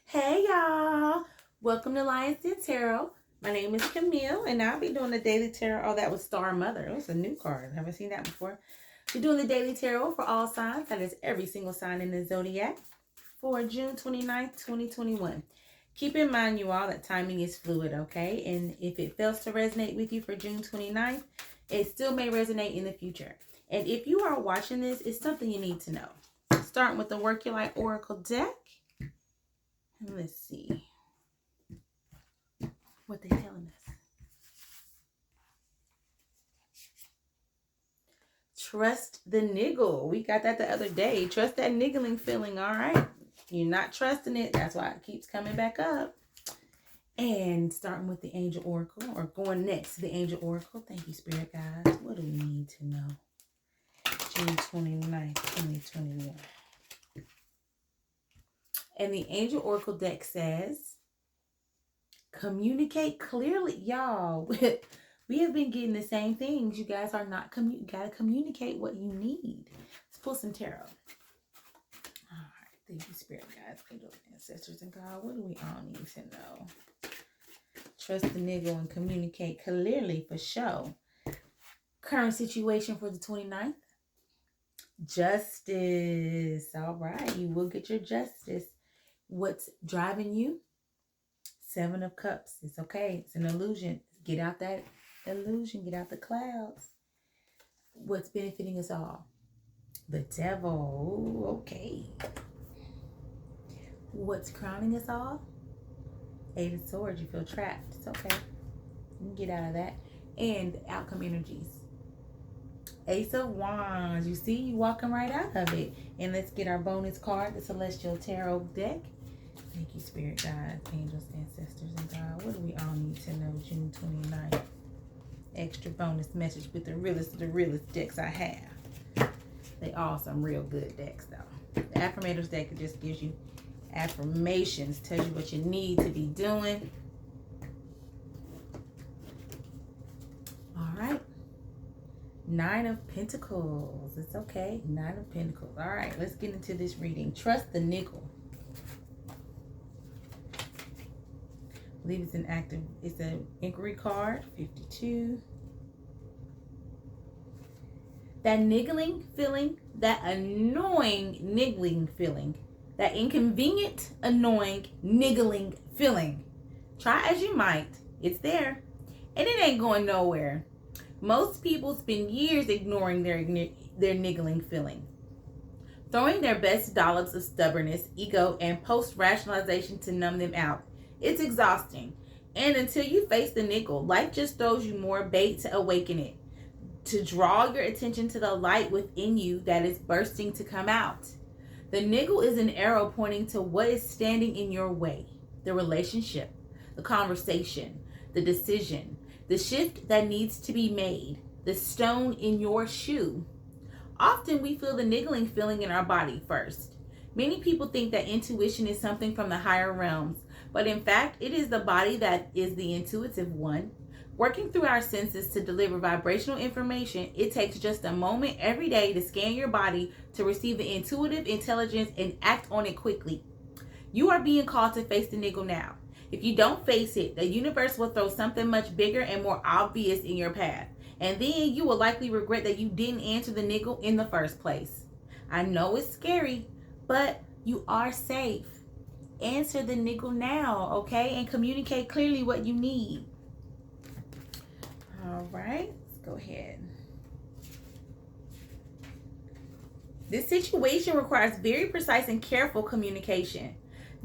Hey y'all, welcome to Lions Den Tarot. My name is Camille and I'll be doing the daily tarot. Oh, that was Star Mother. It was a new card. Haven't seen that before. We're doing the daily tarot for all signs. That is every single sign in the zodiac for June 29th, 2021. Keep in mind, you all, that timing is fluid, okay? And if it fails to resonate with you for June 29th, it still may resonate in the future. And if you are watching this, it's something you need to know. Starting with the Work Your Light Oracle deck. Let's see what they're telling us. Trust the niggle. We got that the other day. Trust that niggling feeling, all right? You're not trusting it. That's why it keeps coming back up. And starting with the Angel Oracle, or going next to the Angel Oracle. Thank you, Spirit Guides. What do we need to know? June 29th, 2021. And the Angel Oracle deck says, communicate clearly. Y'all, we have been getting the same things. You guys are not, gotta communicate what you need. Let's pull some tarot. All right, thank you, Spirit Guides, angels, ancestors, and God. What do we all need to know? Trust the niggle and communicate clearly for show. Current situation for the 29th. Justice. All right, you will get your justice. What's driving you? 7 of Cups. It's okay. It's an illusion. Get out that illusion. Get out the clouds. What's benefiting us all? The Devil. Ooh, okay. What's crowning us all? 8 of Swords. You feel trapped. It's okay. You can get out of that. And outcome energies. Ace of Wands. You see, you walking right out of it. And let's get our bonus card, the Celestial Tarot deck. Thank you, Spirit Guides, angels, ancestors, and God. What do we all need to know June 29th? Extra bonus message with the realest decks I have. They all some real good decks, though. The Affirmators deck just gives you affirmations, tells you what you need to be doing. All right. 9 of Pentacles. It's okay. 9 of Pentacles. All right, let's get into this reading. Trust the niggle. I believe it's an inquiry card, 52. That niggling feeling, that annoying niggling feeling, that inconvenient, annoying, niggling feeling. Try as you might, it's there. And it ain't going nowhere. Most people spend years ignoring their niggling feeling, throwing their best dollops of stubbornness, ego, and post-rationalization to numb them out. It's exhausting. And until you face the niggle, life just throws you more bait to awaken it, to draw your attention to the light within you that is bursting to come out. The niggle is an arrow pointing to what is standing in your way. The relationship, the conversation, the decision, the shift that needs to be made, the stone in your shoe. Often we feel the niggling feeling in our body first. Many people think that intuition is something from the higher realms, but in fact, it is the body that is the intuitive one. Working through our senses to deliver vibrational information, it takes just a moment every day to scan your body to receive the intuitive intelligence and act on it quickly. You are being called to face the niggle now. If you don't face it, the universe will throw something much bigger and more obvious in your path. And then you will likely regret that you didn't answer the niggle in the first place. I know it's scary, but you are safe. Answer the niggle now, okay? And communicate clearly what you need. All right, let's go ahead. This situation requires very precise and careful communication.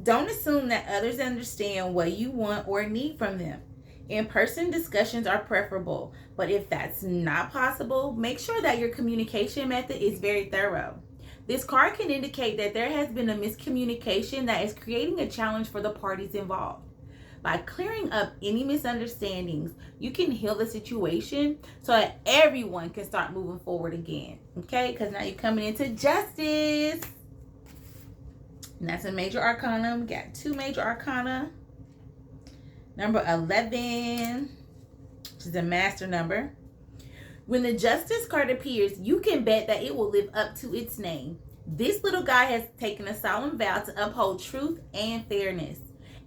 Don't assume that others understand what you want or need from them. In-person discussions are preferable, but if that's not possible, make sure that your communication method is very thorough. This card can indicate that there has been a miscommunication that is creating a challenge for the parties involved. By clearing up any misunderstandings, you can heal the situation so that everyone can start moving forward again. Okay? Because now you're coming into justice. And that's a major arcana. We got 2 major arcana. Number 11, which is a master number. When the Justice card appears, you can bet that it will live up to its name. This little guy has taken a solemn vow to uphold truth and fairness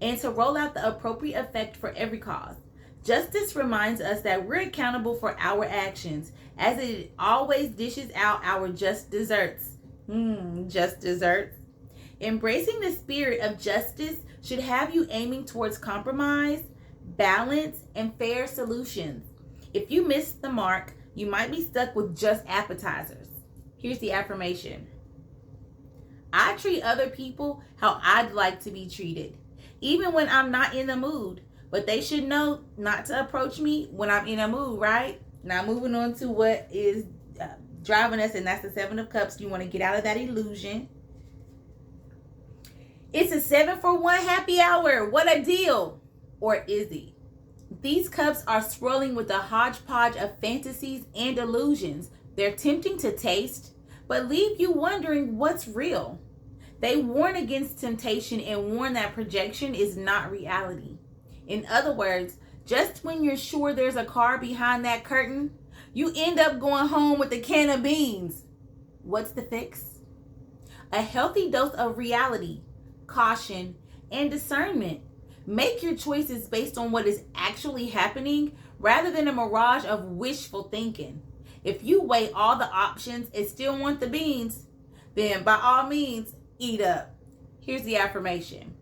and to roll out the appropriate effect for every cause. Justice reminds us that we're accountable for our actions, as it always dishes out our just desserts. Just desserts. Embracing the spirit of justice should have you aiming towards compromise, balance, and fair solutions. If you miss the mark, you might be stuck with just appetizers. Here's the affirmation. I treat other people how I'd like to be treated, even when I'm not in the mood. But they should know not to approach me when I'm in a mood, right? Now, moving on to what is driving us, and that's the Seven of Cups. You want to get out of that illusion. It's a 7-for-1 happy hour. What a deal. Or is it? These cups are swirling with a hodgepodge of fantasies and illusions. They're tempting to taste, but leave you wondering what's real. They warn against temptation and warn that projection is not reality. In other words, just when you're sure there's a car behind that curtain, you end up going home with a can of beans. What's the fix? A healthy dose of reality, caution, and discernment. Make your choices based on what is actually happening rather than a mirage of wishful thinking. If you weigh all the options and still want the beans, then by all means, eat up. Here's the affirmation.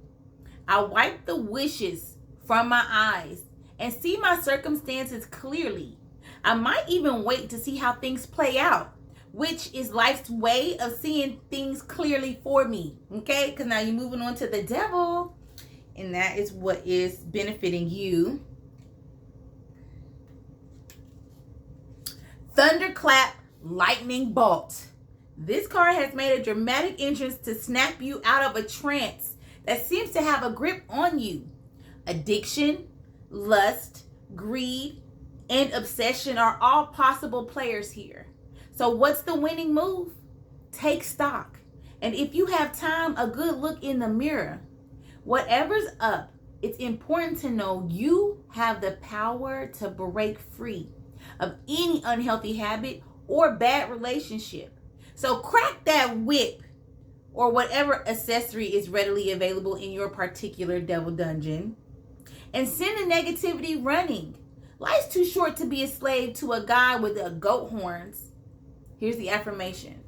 I wipe the wishes from my eyes and see my circumstances clearly. I might even wait to see how things play out, which is life's way of seeing things clearly for me. Okay? Because now you're moving on to the devil, and that is what is benefiting you. Thunderclap, lightning bolt. This card has made a dramatic entrance to snap you out of a trance that seems to have a grip on you. Addiction, lust, greed, and obsession are all possible players here. So what's the winning move? Take stock. And if you have time, a good look in the mirror. Whatever's up, it's important to know you have the power to break free of any unhealthy habit or bad relationship. So crack that whip or whatever accessory is readily available in your particular devil dungeon and send the negativity running. Life's too short to be a slave to a guy with goat horns. Here's the affirmation.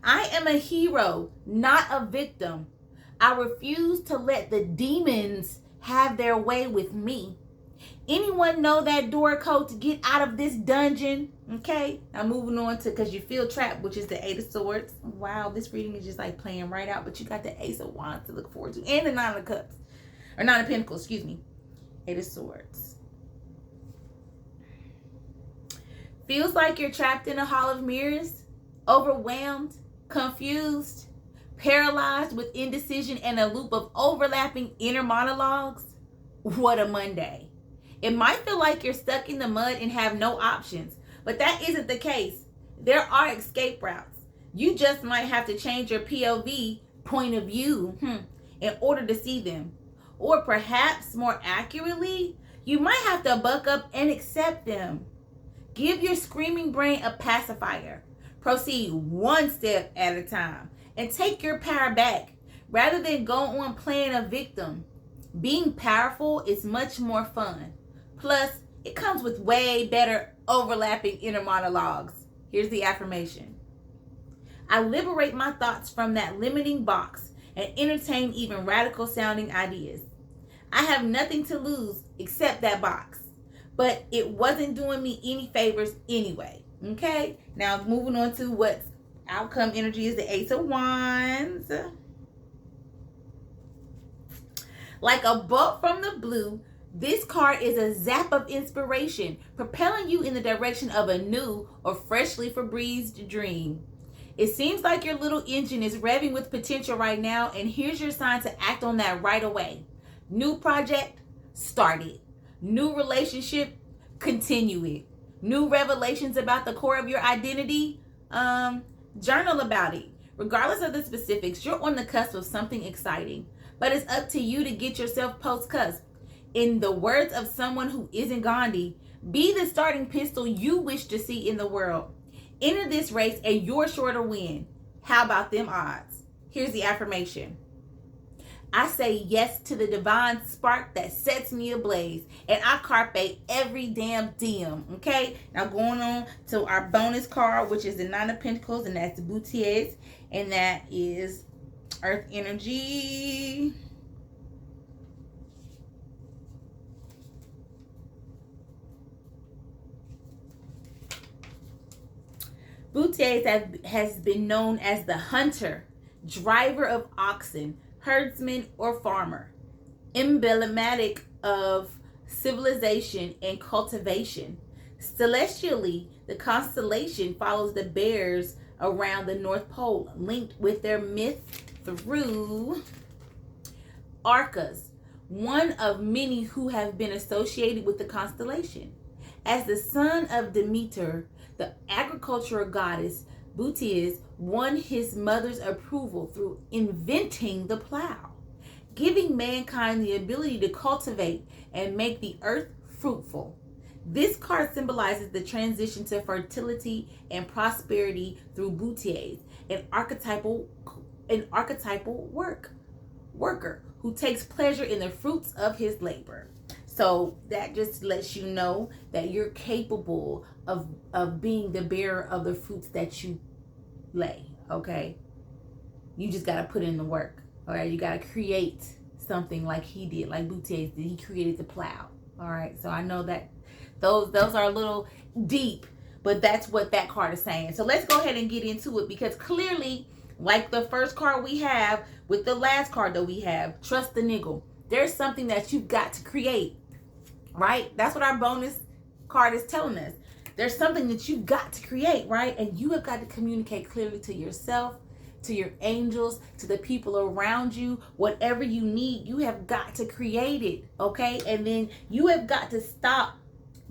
I am a hero, not a victim. I refuse to let the demons have their way with me. Anyone know that door code to get out of this dungeon? Okay, now moving on to, because you feel trapped, which is the Eight of Swords. Wow, this reading is just like playing right out, but you got the Ace of Wands to look forward to, and the Nine of Cups, or Nine of Pentacles, excuse me. Eight of Swords. Feels like you're trapped in a hall of mirrors, overwhelmed, confused, paralyzed with indecision and a loop of overlapping inner monologues. What a Monday. It might feel like you're stuck in the mud and have no options, but that isn't the case. There are escape routes. You just might have to change your POV, point of view, in order to see them. Or perhaps more accurately, you might have to buck up and accept them. Give your screaming brain a pacifier. Proceed one step at a time and take your power back rather than go on playing a victim. Being powerful is much more fun. Plus, it comes with way better overlapping inner monologues. Here's the affirmation. I liberate my thoughts from that limiting box and entertain even radical sounding ideas. I have nothing to lose except that box, but it wasn't doing me any favors anyway. Okay, now moving on to what outcome energy is, the Ace of Wands. Like a bolt from the blue, this card is a zap of inspiration, propelling you in the direction of a new or freshly Febrezed dream. It seems like your little engine is revving with potential right now, and here's your sign to act on that right away. New project, start it. New relationship, continue it. New revelations about the core of your identity, journal about it. Regardless of the specifics, you're on the cusp of something exciting, but it's up to you to get yourself post-cusp. In the words of someone who isn't Gandhi, be the starting pistol you wish to see in the world. Enter this race and you're sure to win. How about them odds? Here's the affirmation. I say yes to the divine spark that sets me ablaze, and I carpe every damn diem. Okay, now going on to our bonus card, which is the Nine of Pentacles, and that's the Boutiers, and that is Earth energy. Boutiers has been known as the hunter, driver of oxen, herdsman, or farmer, emblematic of civilization and cultivation. Celestially, the constellation follows the bears around the North Pole, linked with their myth through Arcas, one of many who have been associated with the constellation. As the son of Demeter, the agricultural goddess, Boutiers won his mother's approval through inventing the plow, giving mankind the ability to cultivate and make the earth fruitful. This card symbolizes the transition to fertility and prosperity through Boutiers, an archetypal worker who takes pleasure in the fruits of his labor. So that just lets you know that you're capable of being the bearer of the fruits that you lay, okay? You just got to put in the work, all right? You got to create something like he did, like Boutiers did. He created the plow, all right? So I know that those are a little deep, but that's what that card is saying. So let's go ahead and get into it, because clearly, like the first card we have with the last card that we have, trust the niggle. There's something that you've got to create, right? That's what our bonus card is telling us. There's something that you've got to create, right? And you have got to communicate clearly to yourself, to your angels, to the people around you. Whatever you need, you have got to create it, okay? And then you have got to stop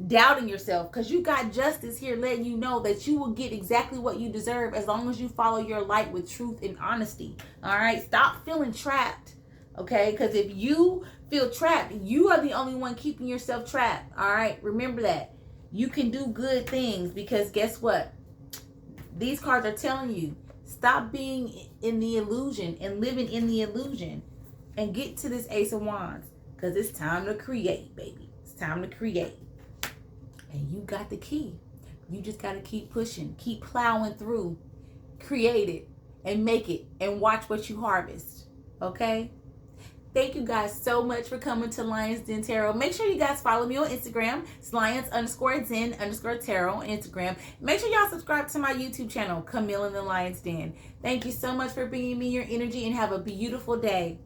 doubting yourself, because you got justice here letting you know that you will get exactly what you deserve as long as you follow your light with truth and honesty, all right? Stop feeling trapped, okay? Because if you feel trapped, you are the only one keeping yourself trapped, all right? Remember that. You can do good things, because guess what? These cards are telling you, stop being in the illusion and living in the illusion, and get to this Ace of Wands, because it's time to create, baby. It's time to create. And you got the key. You just got to keep pushing, keep plowing through, create it and make it, and watch what you harvest, okay? Thank you guys so much for coming to Lions Den Tarot. Make sure you guys follow me on Instagram. It's Lions_Den_Tarot on Instagram. Make sure y'all subscribe to my YouTube channel, Camille and the Lions Den. Thank you so much for bringing me your energy, and have a beautiful day.